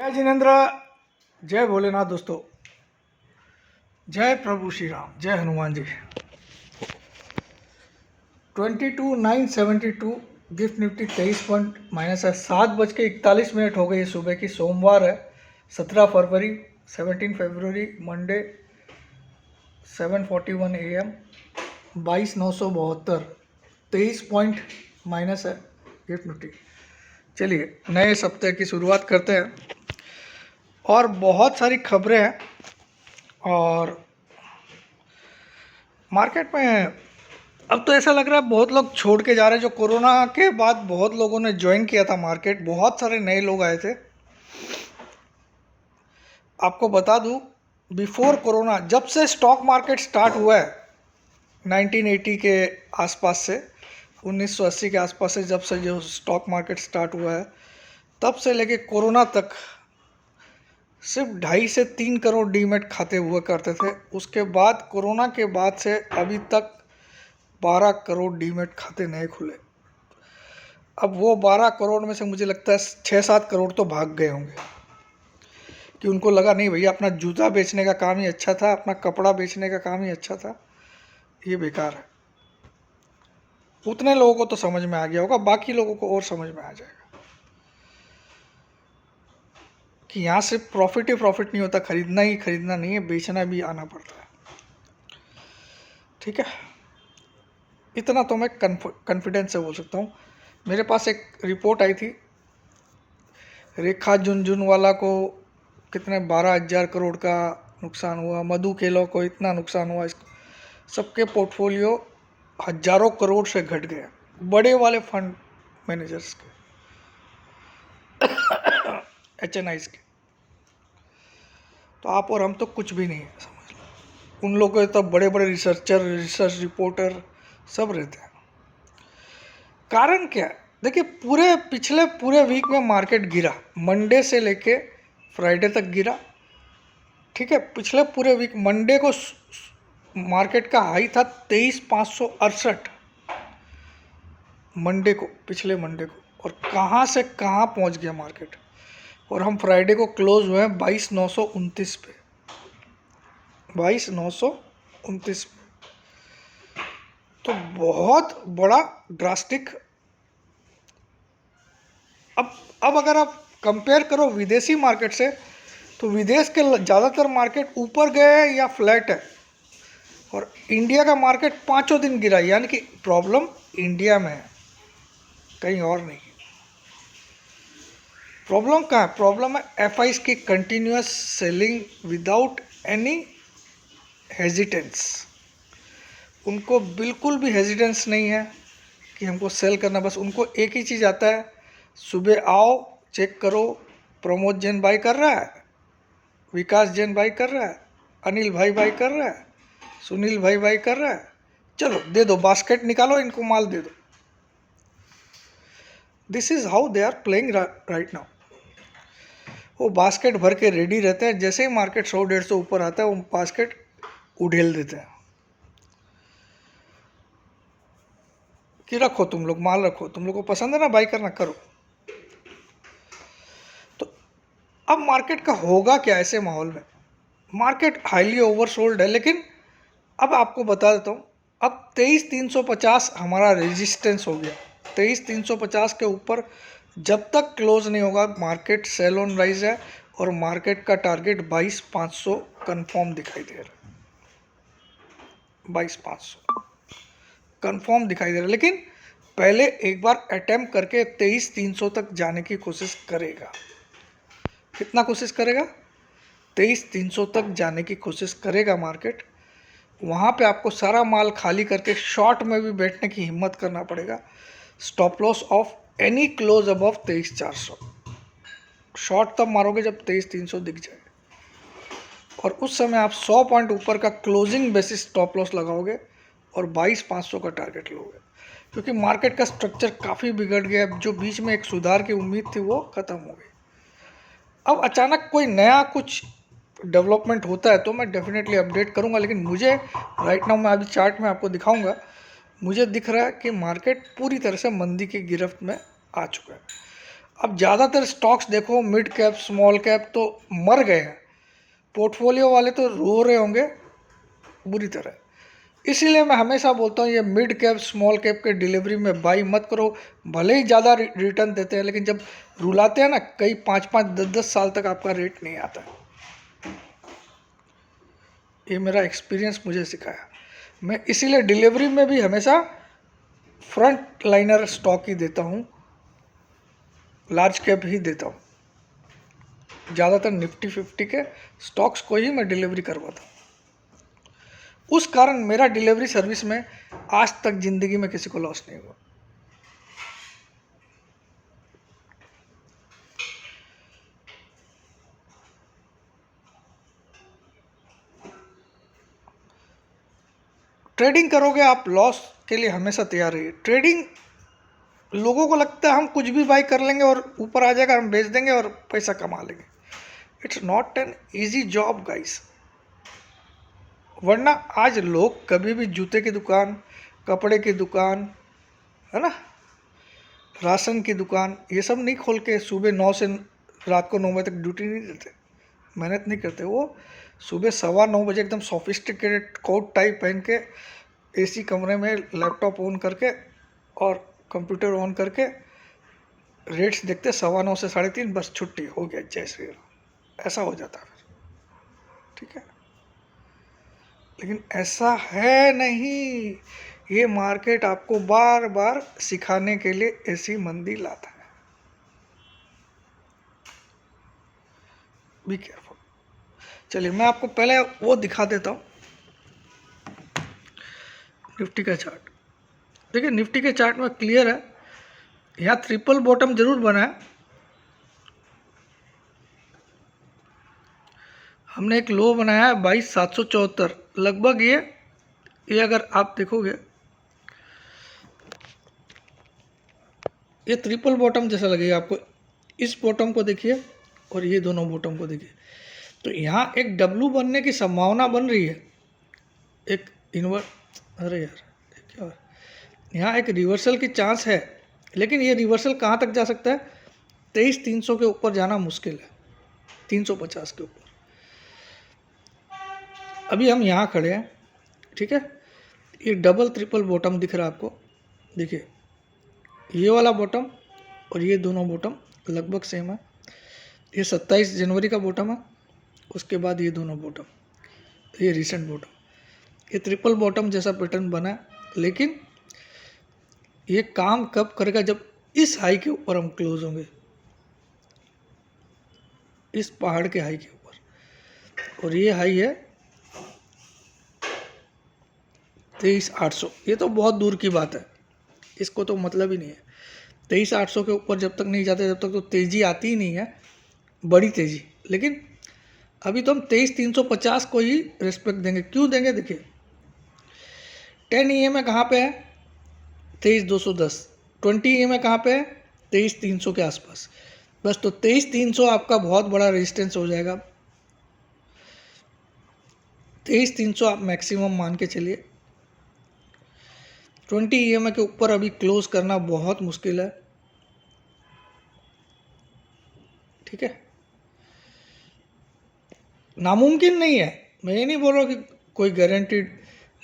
जय जिनेन्द्र, जय भोलेनाथ दोस्तों, जय प्रभु श्री राम, जय Hanuman ji. 22,972 gift Nifty 23 point minus है। 7:41 हो गई है सुबह की। सोमवार है 17 फरवरी, 17 फरवरी मंडे, 7:41 AM। 22,972 23 पॉइंट माइनस है गिफ्ट निफ्टी। चलिए नए सप्ताह की शुरुआत करते हैं और बहुत सारी खबरें हैं। और मार्केट में अब तो ऐसा लग रहा है बहुत लोग छोड़ के जा रहे हैं। जो कोरोना के बाद बहुत लोगों ने ज्वाइन किया था मार्केट, बहुत सारे नए लोग आए थे। आपको बता दूं, बिफोर कोरोना जब से स्टॉक मार्केट स्टार्ट हुआ है 1980 के आसपास से, 1980 के आसपास से जब से जो स्टॉक मार्केट स्टार्ट हुआ है, तब से लेके कोरोना तक सिर्फ 2.5 से 3 करोड़ डीमैट खाते हुआ करते थे। उसके बाद कोरोना के बाद से अभी तक 12 करोड़ डीमैट खाते नए खुले। अब वो 12 करोड़ में से मुझे लगता है 6-7 करोड़ तो भाग गए होंगे कि उनको लगा नहीं भैया अपना जूता बेचने का काम ही अच्छा था, अपना कपड़ा बेचने का काम ही अच्छा था, ये बेकार है। उतने लोगों को तो समझ में आ गया होगा, बाकी लोगों को और समझ में आ जाएगा कि यहाँ सिर्फ प्रॉफिट ही प्रॉफिट नहीं होता, खरीदना ही खरीदना नहीं है, बेचना भी आना पड़ता है। ठीक है, इतना तो मैं कॉन्फिडेंस से बोल सकता हूँ। मेरे पास एक रिपोर्ट आई थी, रेखा झुनझुनवाला को कितने 12,000 करोड़ का नुकसान हुआ, मधु केलो को इतना नुकसान हुआ, इस सबके पोर्टफोलियो हजारों करोड़ से घट गए, बड़े वाले फंड मैनेजर्स के, HNIs के। तो आप और हम तो कुछ भी नहीं है, समझ लो। उन लोगों के तो बड़े बड़े रिसर्चर, रिसर्च रिपोर्टर सब रहते हैं। कारण क्या है? देखिए, पिछले पूरे वीक में मार्केट गिरा, मंडे से लेके फ्राइडे तक गिरा। ठीक है, पिछले पूरे वीक मंडे को मार्केट का हाई था 23,568 मंडे को, पिछले मंडे को, और कहाँ से कहाँ पहुँच गया मार्केट। और हम फ्राइडे को क्लोज हुए हैं 22,929 पे, 22,929 पे। तो बहुत बड़ा ड्रास्टिक। अब अगर आप कंपेयर करो विदेशी मार्केट से, तो विदेश के ज़्यादातर मार्केट ऊपर गए हैं या फ्लैट है, और इंडिया का मार्केट 5 दिन गिरा। यानी कि प्रॉब्लम इंडिया में है, कहीं और नहीं। प्रॉब्लम कहाँ है? प्रॉब्लम है FIs की कंटिन्यूस सेलिंग विदाउट एनी हेजिटेंस। उनको बिल्कुल भी हेजिटेंस नहीं है कि हमको सेल करना। बस उनको एक ही चीज़ आता है, सुबह आओ, चेक करो, प्रमोद जैन बाई कर रहा है, विकास जैन बाई कर रहा है, अनिल भाई बाई कर रहा है, सुनील भाई बाई कर रहा है, चलो दे दो, बास्केट निकालो, इनको माल दे दो। This is how they are playing right now. वो बास्केट भर के रेडी रहते हैं, जैसे ही मार्केट 100-150 ऊपर आता है वो बास्केट उड़ेल देते हैं कि रखो तुम लोग, माल रखो, तुम लोग को पसंद है ना बाई करना, करो। तो अब मार्केट का होगा क्या ऐसे माहौल में? मार्केट हाईली ओवरसोल्ड है, लेकिन अब आपको बता देता हूँ, अब 23,350 हमारा रेजिस्टेंस हो गया। 23,350 के ऊपर जब तक क्लोज नहीं होगा मार्केट सेल ऑन राइज है, और मार्केट का टारगेट 22,500 कंफर्म दिखाई दे रहा है। 22,500 कंफर्म दिखाई दे रहा है, लेकिन पहले एक बार अटेम्प्ट करके 23,300 तक जाने की कोशिश करेगा। कितना कोशिश करेगा? 23,300 तक जाने की कोशिश करेगा मार्केट। वहाँ पे आपको सारा माल खाली करके शॉर्ट में भी बैठने की हिम्मत करना पड़ेगा। Stop loss of any close above 23,400। Short तब मारोगे जब 23,300 दिख जाए, और उस समय आप 100 पॉइंट ऊपर का क्लोजिंग बेसिस स्टॉप लॉस लगाओगे और 22,500 का टारगेट लोगे। क्योंकि मार्केट का स्ट्रक्चर काफ़ी बिगड़ गया। जो बीच में एक सुधार की उम्मीद थी वो ख़त्म हो गई। अब अचानक कोई नया कुछ डेवलपमेंट होता है तो मैं डेफिनेटली अपडेट करूंगा, लेकिन मुझे राइट नाउ, मैं अभी चार्ट में आपको दिखाऊंगा, मुझे दिख रहा है कि मार्केट पूरी तरह से मंदी की गिरफ्त में आ चुका है। अब ज़्यादातर स्टॉक्स देखो मिड कैप स्मॉल कैप तो मर गए हैं, पोर्टफोलियो वाले तो रो रहे होंगे बुरी तरह। इसीलिए मैं हमेशा बोलता हूँ ये मिड कैप स्मॉल कैप के डिलीवरी में बाई मत करो, भले ही ज़्यादा रिटर्न देते हैं, लेकिन जब रुलाते हैं ना कई 5-5 10-10 साल तक आपका रेट नहीं आता है। ये मेरा एक्सपीरियंस मुझे सिखाया। मैं इसीलिए डिलीवरी में भी हमेशा फ्रंट लाइनर स्टॉक ही देता हूँ, लार्ज कैप ही देता हूँ, ज़्यादातर निफ्टी 50 के स्टॉक्स को ही मैं डिलीवरी करवाता हूँ। उस कारण मेरा डिलीवरी सर्विस में आज तक ज़िंदगी में किसी को लॉस नहीं हुआ। ट्रेडिंग करोगे आप, लॉस के लिए हमेशा तैयार रहिए। ट्रेडिंग लोगों को लगता है हम कुछ भी बाई कर लेंगे और ऊपर आ जाएगा, हम बेच देंगे और पैसा कमा लेंगे। It's not an easy job guys. वरना आज लोग कभी भी जूते की दुकान, कपड़े की दुकान, है ना, राशन की दुकान, ये सब नहीं खोल के सुबह 9 से रात को 9 बजे तक ड्यूटी नहीं देते, मेहनत नहीं करते। वो सुबह 9:15 एकदम सोफिस्टिकेटेड कोट टाइप पहन के एसी कमरे में लैपटॉप ऑन करके और कंप्यूटर ऑन करके रेट्स देखते, 9:15 से 3:30 बस छुट्टी हो गया, जय श्री राम, ऐसा हो जाता है फिर। ठीक है, लेकिन ऐसा है नहीं। ये मार्केट आपको बार बार सिखाने के लिए ऐसी मंदी लाता है। Be careful. चलिए मैं आपको पहले वो दिखा देता हूँ, निफ्टी का चार्ट। देखिए निफ्टी के चार्ट में क्लियर है, यहाँ ट्रिपल बॉटम जरूर बना है। हमने एक लो बनाया है 22,774 लगभग। ये अगर आप देखोगे ये ट्रिपल बॉटम जैसा लगेगा आपको। इस बॉटम को देखिए और ये दोनों बॉटम को देखिए, तो यहाँ एक डब्लू बनने की संभावना बन रही है, एक अरे यार क्या, यहाँ एक रिवर्सल की चांस है, लेकिन ये रिवर्सल कहाँ तक जा सकता है? 23,300 के ऊपर जाना मुश्किल है, 350 के ऊपर। अभी हम यहाँ खड़े हैं, ठीक है। ये डबल ट्रिपल बॉटम दिख रहा है आपको, देखिए ये वाला बॉटम और ये दोनों बॉटम लगभग सेम है। ये 27 जनवरी का बॉटम है, उसके बाद ये दोनों बॉटम, ये रिसेंट बॉटम, ये ट्रिपल बॉटम जैसा पैटर्न बना है। लेकिन ये काम कब करेगा? जब इस हाई के ऊपर हम क्लोज होंगे, इस पहाड़ के हाई के ऊपर। और ये हाई है 23,800। ये तो बहुत दूर की बात है, इसको तो मतलब ही नहीं है। 23,800 के ऊपर जब तक नहीं जाते जब तक तो तेज़ी आती ही नहीं है, बड़ी तेज़ी। लेकिन अभी तो हम 23,350 को ही रिस्पेक्ट देंगे। क्यों देंगे? देखिए 10 EMA कहाँ पे है? 23,210। 20 EMA कहाँ पे है? 23,300 के आसपास। बस तो 23,300 आपका बहुत बड़ा रेजिस्टेंस हो जाएगा। 23,300 आप मैक्सिमम मान के चलिए। 20 EMA के ऊपर अभी क्लोज करना बहुत मुश्किल है, ठीक है, नामुमकिन नहीं है। मैं ये नहीं बोल रहा कि कोई गारंटीड,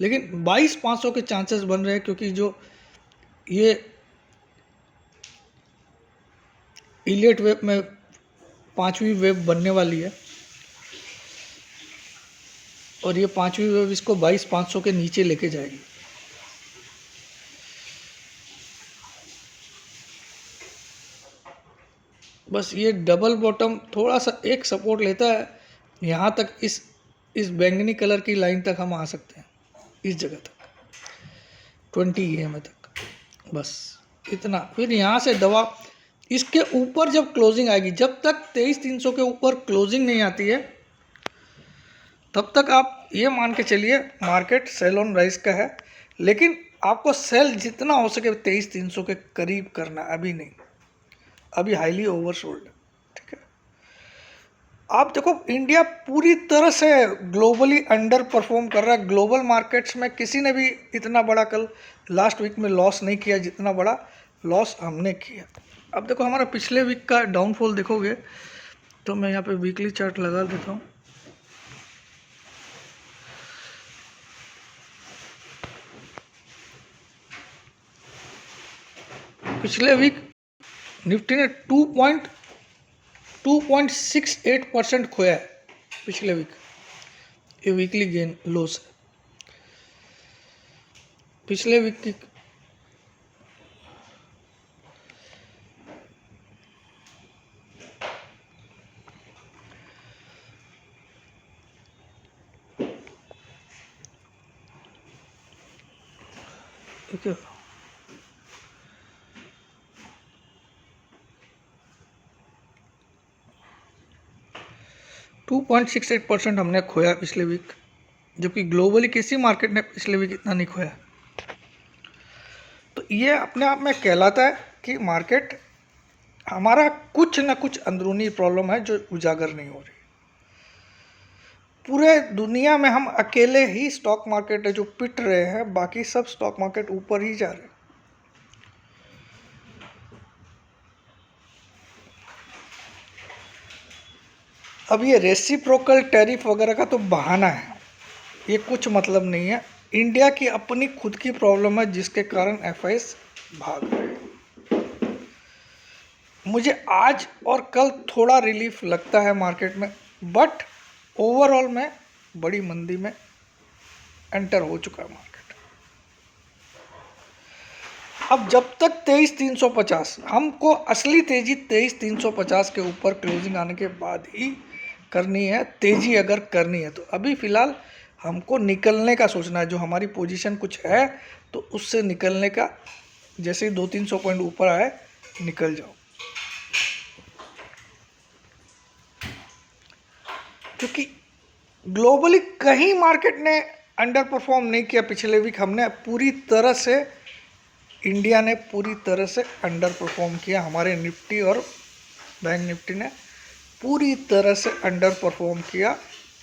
लेकिन 22,500 के चांसेस बन रहे हैं, क्योंकि जो ये इलियट वेव में 5वीं वेव बनने वाली है और ये 5वीं वेव इसको 22,500 के नीचे लेके जाएगी। बस ये डबल बॉटम थोड़ा सा एक सपोर्ट लेता है, यहाँ तक इस बैंगनी कलर की लाइन तक हम आ सकते हैं, इस जगह तक 20 EMA तक, बस इतना। फिर यहाँ से दवा इसके ऊपर जब क्लोजिंग आएगी, जब तक 23,300 के ऊपर क्लोजिंग नहीं आती है तब तक आप ये मान के चलिए मार्केट सेल ऑन राइज का है। लेकिन आपको सेल जितना हो सके 23,300 के करीब करना, अभी नहीं, अभी हाईली ओवरसोल्ड है, ठीक है। आप देखो इंडिया पूरी तरह से ग्लोबली अंडर परफॉर्म कर रहा है। ग्लोबल मार्केट्स में किसी ने भी इतना बड़ा कल लास्ट वीक में लॉस नहीं किया जितना बड़ा लॉस हमने किया। अब देखो हमारा पिछले वीक का डाउनफॉल देखोगे तो मैं यहाँ पे वीकली चार्ट लगा देता हूँ। पिछले वीक निफ्टी ने 2.68% खोया है पिछले वीक। ये वीकली गेन लॉस है पिछले वीक की। ठीक है, 2.68% हमने खोया पिछले वीक, जबकि ग्लोबली किसी मार्केट ने पिछले वीक इतना नहीं खोया। तो ये अपने आप में कहलाता है कि मार्केट हमारा कुछ ना कुछ अंदरूनी प्रॉब्लम है जो उजागर नहीं हो रही। पूरे दुनिया में हम अकेले ही स्टॉक मार्केट है जो पिट रहे हैं, बाकी सब स्टॉक मार्केट ऊपर ही जा रहे हैं। अब ये रेसिप्रोकल टैरिफ वगैरह का तो बहाना है, ये कुछ मतलब नहीं है। इंडिया की अपनी खुद की प्रॉब्लम है जिसके कारण एफआईएस भाग रहे हैं। मुझे आज और कल थोड़ा रिलीफ लगता है मार्केट में, बट ओवरऑल में बड़ी मंदी में एंटर हो चुका है मार्केट। अब जब तक 23,350, हमको असली तेजी 23,350 के ऊपर क्लोजिंग आने के बाद ही करनी है। तेजी अगर करनी है तो अभी फ़िलहाल हमको निकलने का सोचना है। जो हमारी पोजीशन कुछ है तो उससे निकलने का, जैसे ही 200-300 पॉइंट ऊपर आए निकल जाओ, क्योंकि ग्लोबली कहीं मार्केट ने अंडर परफॉर्म नहीं किया। पिछले वीक हमने पूरी तरह से, इंडिया ने पूरी तरह से अंडर परफॉर्म किया। हमारे निफ्टी और बैंक निफ्टी ने पूरी तरह से अंडर परफॉर्म किया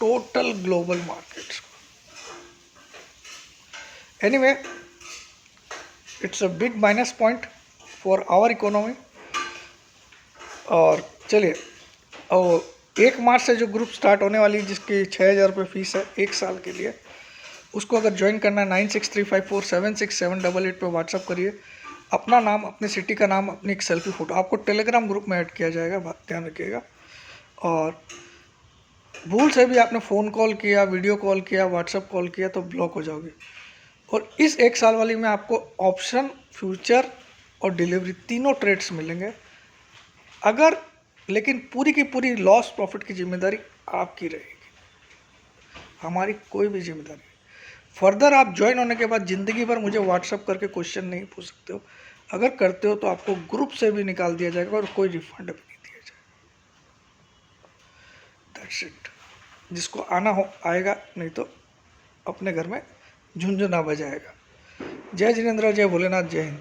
टोटल ग्लोबल मार्केट्स को। Anyway, it's a big minus point for our economy. और चलिए, और 1 मार्च से जो ग्रुप स्टार्ट होने वाली है जिसकी 6,000 रुपये फीस है 1 साल के लिए, उसको अगर ज्वाइन करना है 9635476788 पे व्हाट्सअप करिए। अपना नाम, अपने सिटी का नाम, अपनी एक सेल्फी फ़ोटो, आपको टेलीग्राम ग्रुप में ऐड किया जाएगा, ध्यान रखिएगा। और भूल से भी आपने फ़ोन कॉल किया, वीडियो कॉल किया, व्हाट्सअप कॉल किया तो ब्लॉक हो जाओगे। और इस 1 साल वाली में आपको ऑप्शन, फ्यूचर और डिलीवरी तीनों ट्रेड्स मिलेंगे। अगर, लेकिन पूरी की पूरी लॉस प्रॉफिट की जिम्मेदारी आपकी रहेगी, हमारी कोई भी जिम्मेदारी नहीं। फर्दर आप ज्वाइन होने के बाद ज़िंदगी भर मुझे व्हाट्सअप करके क्वेश्चन नहीं पूछ सकते हो। अगर करते हो तो आपको ग्रुप से भी निकाल दिया जाएगा और कोई रिफंड भी नहीं दिया जाएगा। That's it. जिसको आना हो आएगा, नहीं तो अपने घर में झुंझुना बजाएगा। जय जिनेंद्र, जय भोलेनाथ, जय हिंद।